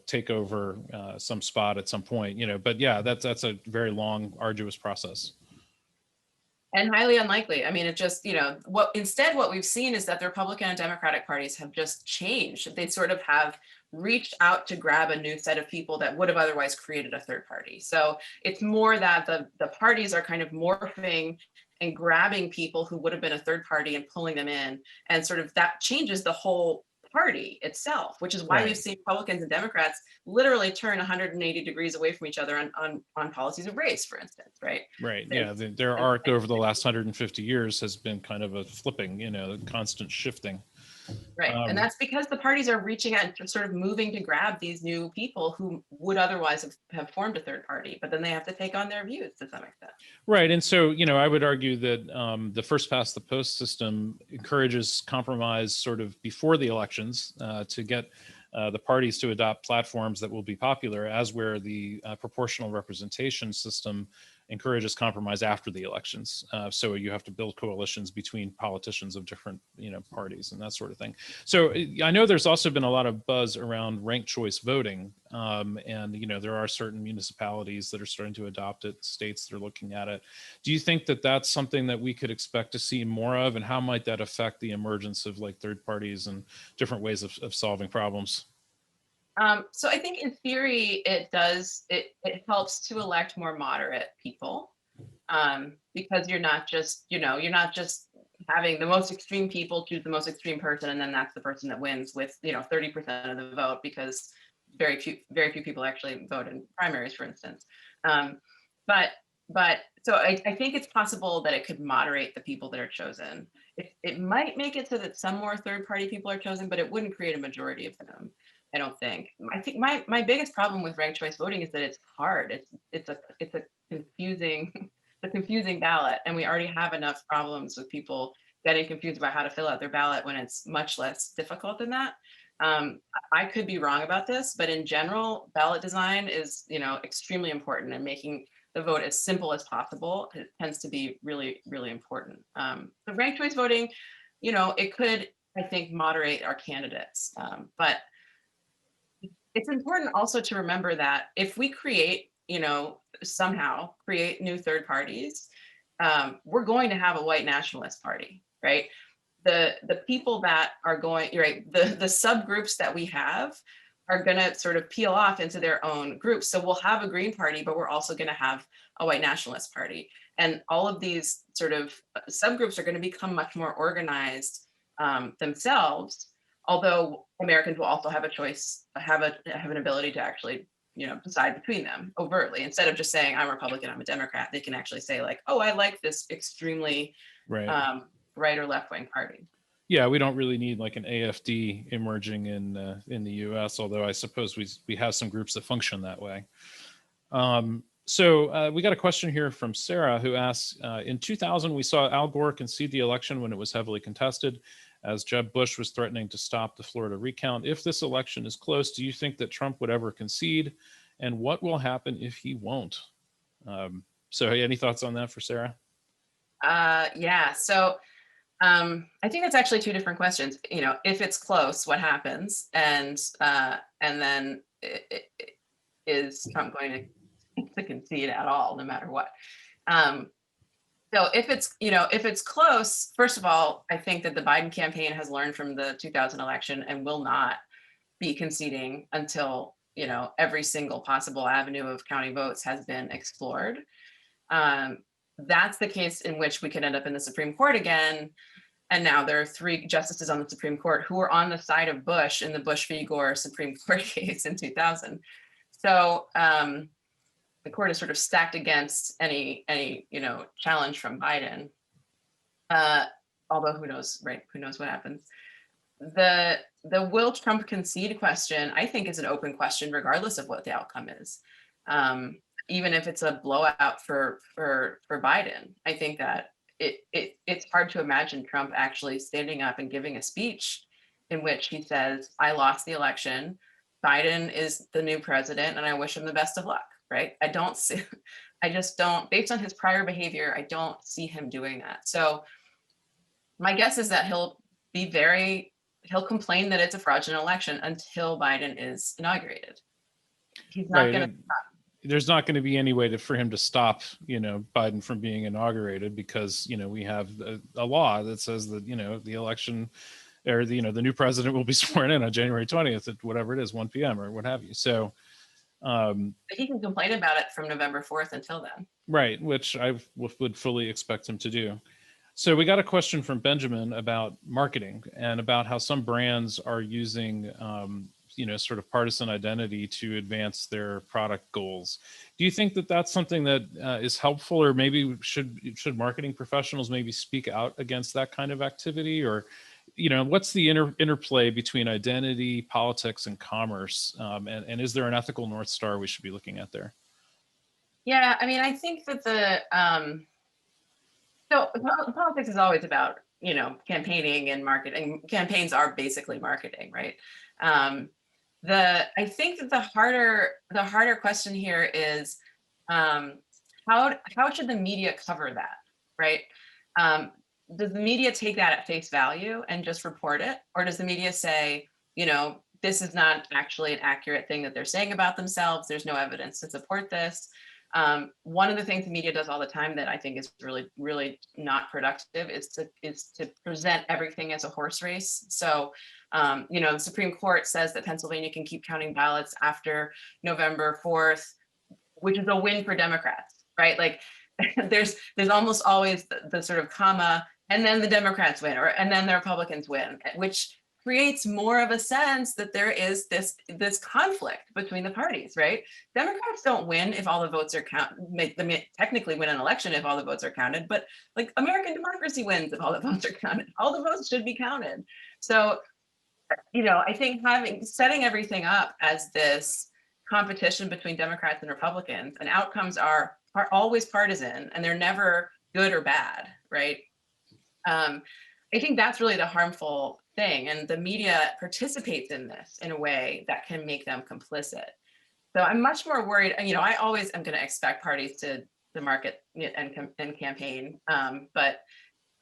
take over some spot at some point, but yeah, that's a very long, arduous process.
And highly unlikely. I mean, it just, what we've seen is that the Republican and Democratic parties have just changed. They sort of have reached out to grab a new set of people that would have otherwise created a third party. So it's more that the parties are kind of morphing and grabbing people who would have been a third party and pulling them in, and sort of that changes the whole party itself, which is why
Right.
we've seen Republicans and Democrats literally turn 180 degrees away from each other on policies of race, for instance, right?
Right. Yeah. Their arc over the last 150 years has been kind of a flipping, constant shifting.
Right. And that's because the parties are reaching out and sort of moving to grab these new people who would otherwise have formed a third party, but then they have to take on their views to some extent.
Right. And so, I would argue that the first past the post system encourages compromise sort of before the elections to get the parties to adopt platforms that will be popular, as where the proportional representation system encourages compromise after the elections. So you have to build coalitions between politicians of different, parties and that sort of thing. So I know there's also been a lot of buzz around ranked choice voting. And, there are certain municipalities that are starting to adopt it, states that are looking at it. Do you think that that's something that we could expect to see more of? And how might that affect the emergence of like third parties and different ways of solving problems?
So I think in theory, it does, it helps to elect more moderate people, because you're not just having the most extreme people choose the most extreme person, and then that's the person that wins with 30% of the vote, because very few people actually vote in primaries, for instance. But so I think it's possible that it could moderate the people that are chosen. It might make it so that some more third party people are chosen, but it wouldn't create a majority of them, I don't think. I think my biggest problem with ranked choice voting is that it's hard. It's a confusing a confusing ballot, and we already have enough problems with people getting confused about how to fill out their ballot when it's much less difficult than that. I could be wrong about this, but in general, ballot design is extremely important, and making the vote as simple as possible, it tends to be really, really important. The ranked choice voting, it could, I think, moderate our candidates, but it's important also to remember that if we somehow create new third parties, we're going to have a white nationalist party, right? The people that are going, right, the subgroups that we have are going to sort of peel off into their own groups. So we'll have a Green Party, but we're also going to have a white nationalist party. And all of these sort of subgroups are going to become much more organized themselves, although Americans will also have a choice, have an ability to actually decide between them overtly. Instead of just saying, I'm a Republican, I'm a Democrat, they can actually say like, oh, I like this extremely
right
or left-wing party.
Yeah, we don't really need like an AFD emerging in the US, although I suppose we have some groups that function that way. So we got a question here from Sarah, who asks, in 2000, we saw Al Gore concede the election when it was heavily contested, as Jeb Bush was threatening to stop the Florida recount. If this election is close, do you think that Trump would ever concede? And what will happen if he won't? So any thoughts on that for Sarah?
Yeah, so I think that's actually two different questions. If it's close, what happens? And then is Trump going to concede at all, no matter what? So if it's close, first of all, I think that the Biden campaign has learned from the 2000 election and will not be conceding until every single possible avenue of counting votes has been explored. That's the case in which we could end up in the Supreme Court again. And now there are 3 justices on the Supreme Court who were on the side of Bush in the Bush v. Gore Supreme Court case in 2000. So the court is sort of stacked against any challenge from Biden. Although who knows, right? Who knows what happens? The will Trump concede question, I think, is an open question regardless of what the outcome is. Even if it's a blowout for Biden, I think that it's hard to imagine Trump actually standing up and giving a speech in which he says, I lost the election, Biden is the new president, and I wish him the best of luck, right? I just don't, based on his prior behavior, I don't see him doing that. So my guess is that he'll complain that it's a fraudulent election until Biden is inaugurated. He's not going to stop.
There's not going to be any way for him to stop, Biden from being inaugurated, because, we have a law that says that, the election or the, the new president will be sworn in on January 20th at whatever it is, 1 p.m. or what have you. So,
But he can complain about it from November 4th until then.
right, which I would fully expect him to do. So we got a question from Benjamin about marketing and about how some brands are using, sort of partisan identity to advance their product goals. Do you think that that's something that is helpful, or maybe should marketing professionals maybe speak out against that kind of activity? Or, what's the interplay between identity, politics, and commerce? And is there an ethical North Star we should be looking at there?
Yeah, I mean, I think that so politics is always about, campaigning and marketing. Campaigns are basically marketing, right? I think that the harder question here is, how should the media cover that, right? Does the media take that at face value and just report it? Or does the media say, this is not actually an accurate thing that they're saying about themselves. There's no evidence to support this. One of the things the media does all the time that I think is really, really not productive is to present everything as a horse race. So, the Supreme Court says that Pennsylvania can keep counting ballots after November 4th, which is a win for Democrats, right? Like there's almost always the sort of comma, and then the Democrats win, and then the Republicans win, which creates more of a sense that there is this conflict between the parties, right? Democrats don't win if all the votes are technically win an election if all the votes are counted, but like American democracy wins if all the votes are counted. All the votes should be counted. So, I think setting everything up as this competition between Democrats and Republicans, and outcomes are always partisan and they're never good or bad, right? I think that's really the harmful thing, and the media participates in this in a way that can make them complicit. So I'm much more worried. I always am going to expect parties to market and campaign, but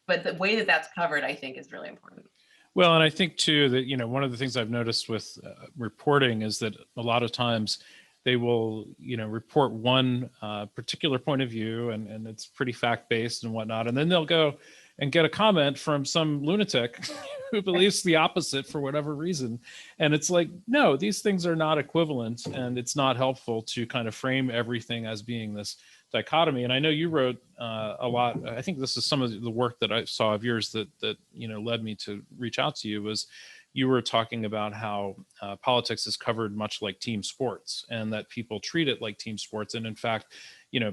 the way that that's covered, I think, is really important.
Well, and I think too that one of the things I've noticed with reporting is that a lot of times they will report one particular point of view, and it's pretty fact-based and whatnot, and then they'll go and get a comment from some lunatic who believes the opposite for whatever reason. And it's like, no, these things are not equivalent, and it's not helpful to kind of frame everything as being this dichotomy. And I know you wrote a lot. I think this is some of the work that I saw of yours that led me to reach out to you. Was you were talking about how politics is covered much like team sports, and that people treat it like team sports. And in fact,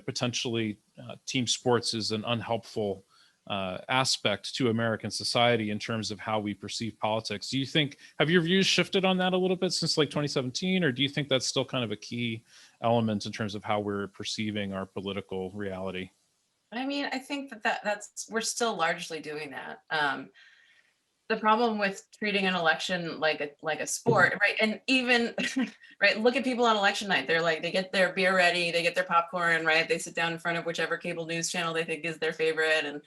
potentially team sports is an unhelpful aspect to American society in terms of how we perceive politics. Do you think, have your views shifted on that a little bit since like 2017, or do you think that's still kind of a key element in terms of how we're perceiving our political reality?
I mean, I think that's we're still largely doing that. The problem with treating an election like a sport, right? And even right, look at people on election night. They're like, they get their beer ready, they get their popcorn, right? They sit down in front of whichever cable news channel they think is their favorite, and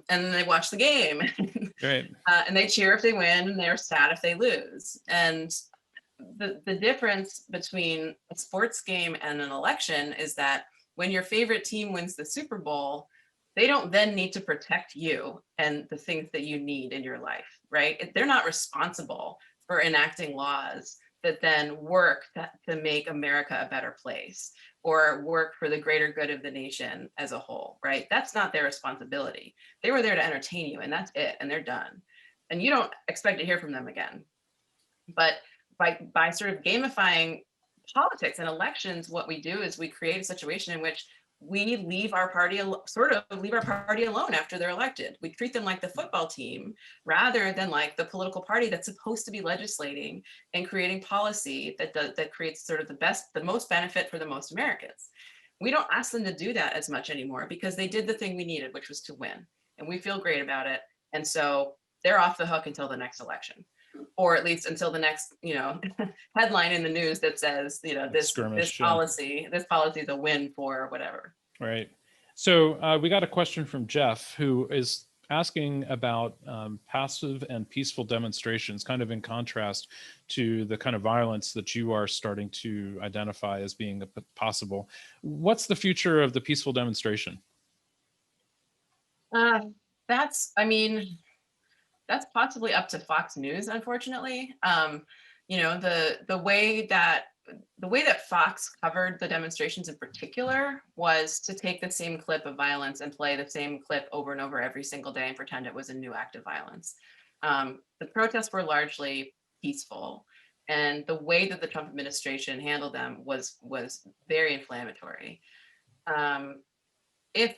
then they watch the game.
Right.
And they cheer if they win, and they're sad if they lose. And the difference between a sports game and an election is that when your favorite team wins the Super Bowl, they don't then need to protect you and the things that you need in your life, right? They're not responsible for enacting laws that then work to make America a better place or work for the greater good of the nation as a whole, right? That's not their responsibility. They were there to entertain you, and that's it, and they're done. And you don't expect to hear from them again. But by sort of gamifying politics and elections, what we do is we create a situation in which we leave our party alone after they're elected. We treat them like the football team rather than like the political party that's supposed to be legislating and creating policy that creates sort of the most benefit for the most Americans. We don't ask them to do that as much anymore because they did the thing we needed, which was to win. And we feel great about it. And so they're off the hook until the next election, or at least until the next, headline in the news that says, this policy is a win for whatever.
Right. So we got a question from Jeff, who is asking about passive and peaceful demonstrations, kind of in contrast to the kind of violence that you are starting to identify as being possible. What's the future of the peaceful demonstration?
That's possibly up to Fox News, unfortunately. You know, the way that Fox covered the demonstrations in particular was to take the same clip of violence and play the same clip over and over every single day and pretend it was a new act of violence. The protests were largely peaceful, and the way that the Trump administration handled them was very inflammatory. If,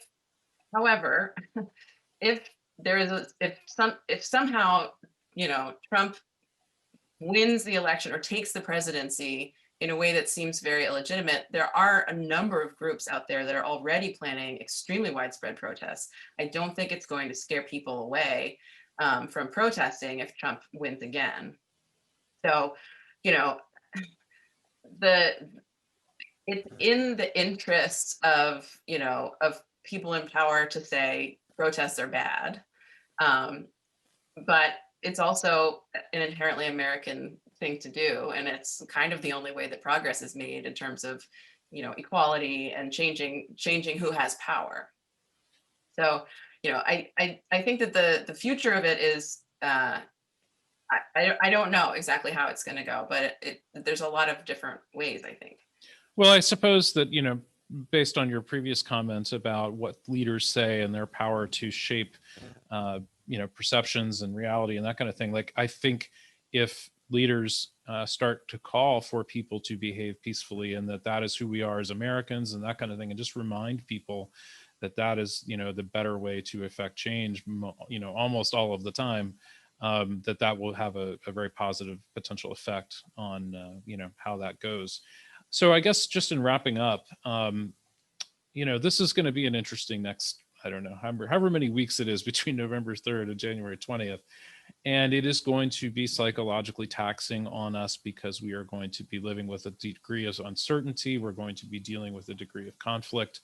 however, if if somehow, you know, Trump wins the election or takes the presidency in a way that seems very illegitimate, there are a number of groups out there that are already planning extremely widespread protests. I don't think it's going to scare people away from protesting if Trump wins again. So, you know, the it's in the interest of, you know, of people in power to say protests are bad. But it's also an inherently American thing to do. And it's kind of the only way that progress is made in terms of, you know, equality and changing who has power. So, you know, I think that the future of it is, I don't know exactly how it's going to go, but there's a lot of different ways, I think.
Well, I suppose that, you know, based on your previous comments about what leaders say and their power to shape, you know, perceptions and reality and that kind of thing, like, I think if leaders start to call for people to behave peacefully and that that is who we are as Americans and that kind of thing, and just remind people that that is, you know, the better way to affect change, you know, almost all of the time, that that will have a very positive potential effect on, you know, how that goes. So I guess just in wrapping up, you know, this is going to be an interesting next, I don't know, however many weeks it is between November 3rd and January 20th. And it is going to be psychologically taxing on us because we are going to be living with a degree of uncertainty. We're going to be dealing with a degree of conflict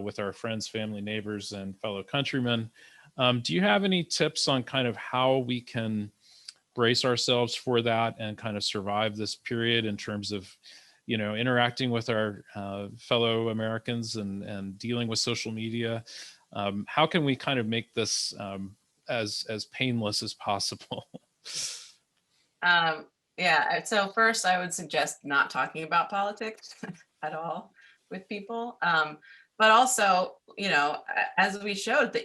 with our friends, family, neighbors, and fellow countrymen. Do you have any tips on kind of how we can brace ourselves for that and kind of survive this period in terms of, you know, interacting with our fellow Americans and dealing with social media? How can we kind of make this as painless as possible?
Yeah, so first I would suggest not talking about politics at all with people. But also, you know, as we showed that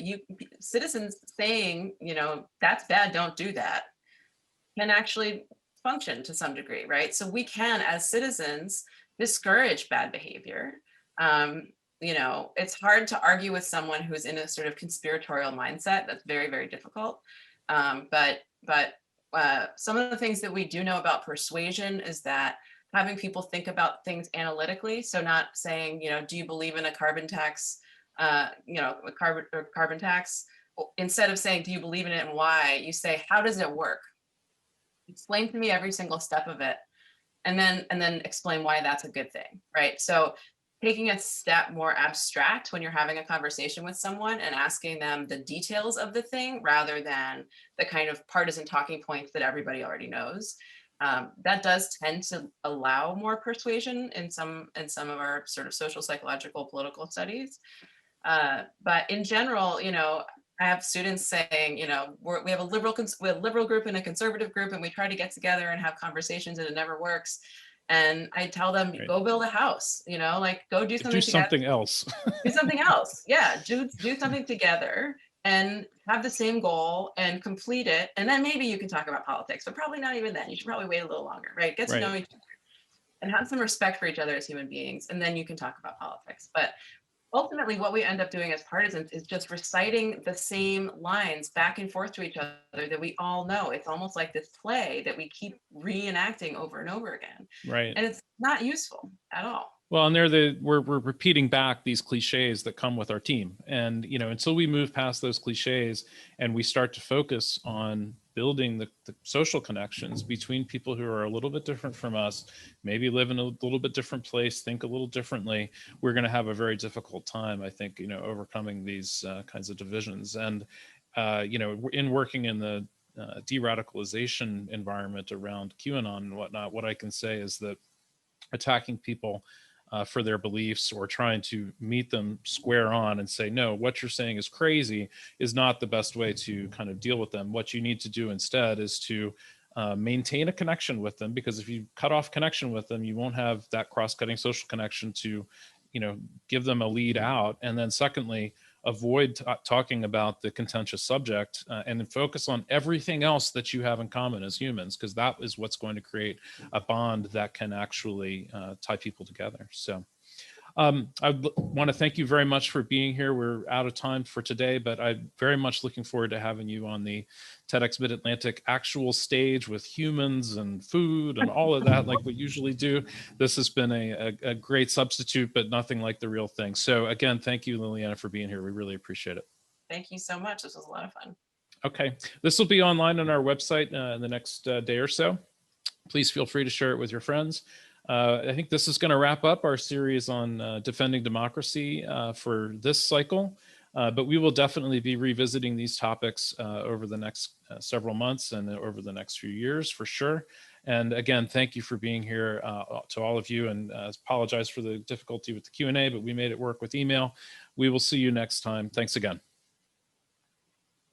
citizens saying, you know, that's bad, don't do that, can actually function to some degree, right? So we can, as citizens, discourage bad behavior. You know, it's hard to argue with someone who's in a sort of conspiratorial mindset. That's very, very difficult. But some of the things that we do know about persuasion is that having people think about things analytically. So not saying, you know, do you believe in a carbon tax? You know, a carbon tax. Instead of saying, do you believe in it and why? You say, how does it work? Explain to me every single step of it, and then explain why that's a good thing, right? So taking a step more abstract when you're having a conversation with someone and asking them the details of the thing rather than the kind of partisan talking points that everybody already knows. That does tend to allow more persuasion in some of our sort of social, psychological, political studies. But in general, you know, I have students saying, you know, we have a liberal group and a conservative group, and we try to get together and have conversations, and it never works. And I tell them,
Right.
Go build a house, you know, like go do something
Do
together.
something else.
Do something else. Yeah, do something together and have the same goal and complete it. And then maybe you can talk about politics, but probably not even then. You should probably wait a little longer, right? Get to know each other and have some respect for each other as human beings, and then you can talk about politics. But ultimately, what we end up doing as partisans is just reciting the same lines back and forth to each other that we all know. It's almost like this play that we keep reenacting over and over again.
Right.
And it's not useful at all.
Well, and we're repeating back these cliches that come with our team. And, you know, until we move past those cliches and we start to focus on building the social connections between people who are a little bit different from us, maybe live in a little bit different place, think a little differently, we're going to have a very difficult time, I think, you know, overcoming these kinds of divisions. And, you know, in working in the de-radicalization environment around QAnon and whatnot, what I can say is that attacking people for their beliefs, or trying to meet them square on and say, no, what you're saying is crazy, is not the best way to kind of deal with them. What you need to do instead is to maintain a connection with them, because if you cut off connection with them, you won't have that cross-cutting social connection to, give them a lead out. And then secondly, avoid talking about the contentious subject, and then focus on everything else that you have in common as humans, because that is what's going to create a bond that can actually tie people together. So I want to thank you very much for being here. We're out of time for today, but I'm very much looking forward to having you on the TEDxMidAtlantic actual stage with humans and food and all of that, like we usually do. This has been a great substitute, but nothing like the real thing. So again, thank you, Liliana, for being here. We really appreciate it.
Thank you so much. This was a lot of fun.
Okay, this will be online on our website in the next day or so. Please feel free to share it with your friends. I think this is going to wrap up our series on defending democracy for this cycle, but we will definitely be revisiting these topics over the next several months and over the next few years for sure. And again, thank you for being here to all of you, and apologize for the difficulty with the Q&A, but we made it work with email. We will see you next time. Thanks again.